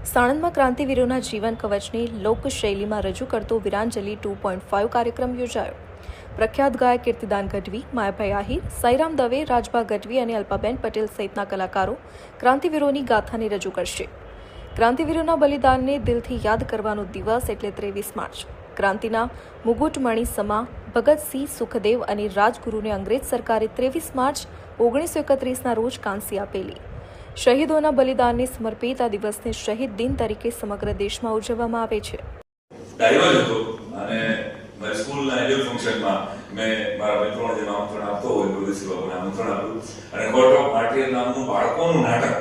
સાણંદમાં ક્રાંતિવીરોના જીવન કવચની લોકશૈલીમાં રજૂ કરતો વીરાંજલિ 2.5 કાર્યક્રમ યોજાયો. પ્રખ્યાત ગાયક કીર્તિદાન ગઢવી, માયાભાઈ આહિર, સાઈરામ દવે, રાજભા ગઢવી અને અલ્પાબેન પટેલ સહિતના કલાકારો ક્રાંતિવીરોની ગાથાને રજૂ કરશે. ક્રાંતિવીરોના બલિદાનને દિલથી યાદ કરવાનો દિવસ એટલે 23 માર્ચ. ક્રાંતિના મુગુટમણી સમા ભગતસિંહ, સુખદેવ અને રાજગુરુને અંગ્રેજ સરકારે 23 માર્ચ 1931ના રોજ કાંસી આપેલી. શહીદોના બલિદાનને સમર્પિત આ દિવસને શહીદ દિન તરીકે સમગ્ર દેશમાં ઉજવવામાં આવે છે. ડાયવર હતો અને મારી સ્કૂલના એન્યુઅલ ફંક્શનમાં મેં મારા મિત્રોને જેમ આમંત્રણ આપતો હોય પ્રદીપસિંહ બાબુને આમંત્રણ આપ્યું અને કોર્ટ ઓફ માર્ટિયર નામનું બાળકોનું નાટક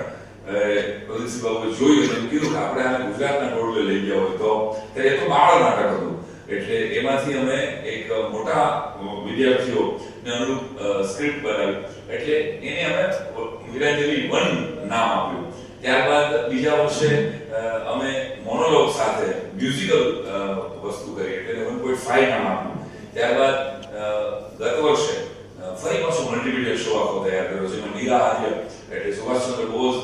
પ્રદીપસિંહ બાબુએ જોયું અને કીધું કે આપણે આને ગુજરાતના ટોળે લઈ ગયા હોય તો એ તો બાળ નાટક હતું. એટલે એમાંથી અમે એક મોટા વિદ્યાર્થીઓને અનુરૂપ સ્ક્રિપ્ટ બનાવી એટલે એને અમે વીરાંજલિ 1 નામ આપ્યું. ત્યારબાદ બીજા વર્ષે અમે મોનોલોગ સાથે મ્યુઝિકલ વસ્તુ કરી એટલે 1.5 નામ આપ્યું. ત્યારબાદ ગત વર્ષે ફરી પાછો મલ્ટીમીડિયા શો આખો તૈયાર કર્યો જેમાં નીરા આર્ય એટલે સુભાષચંદ્ર બોઝ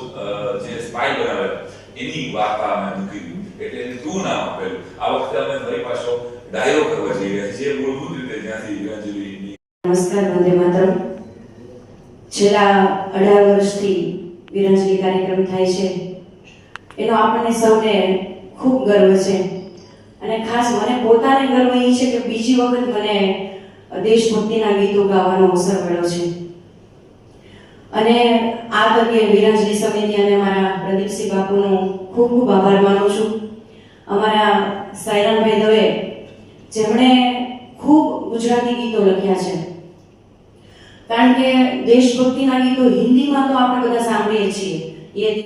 જે સ્પાય બનાવેલા એની વાર્તા અમે મૂકી એટલે એને 2 નામ આપેલું. આ વખતે અમે ફરી પાછો ડાયરો કરવા જઈ રહ્યા છીએ જે મૂળભૂત રીતે જ્યાંથી વીરાંજલિ. નમસ્કાર, વંદે માતરમ. છેલ્લા 18 વર્ષથી વીરાંજલિ કાર્યક્રમ થાય છે એનો આપણને સૌને ખૂબ ગર્વ છે અને ખાસ મને પોતાને ગર્વ એ છે કે બીજી વખત મને દેશભક્તિના ગીતો ગાવાનો અવસર મળ્યો છે અને આ તકે વીરાંજલિ સમિતિ અને મારા પ્રદીપસિંહ બાપુનો ખૂબ ખૂબ આભાર માનું છું. અમારા સાઈરામભાઈ દવે જેમણે ખૂબ ગુજરાતી ગીતો લખ્યા છે કારણ કે દેશભક્તિના ગીતો હિન્દીમાં તો આપણે બધા સાંભળીએ છીએ.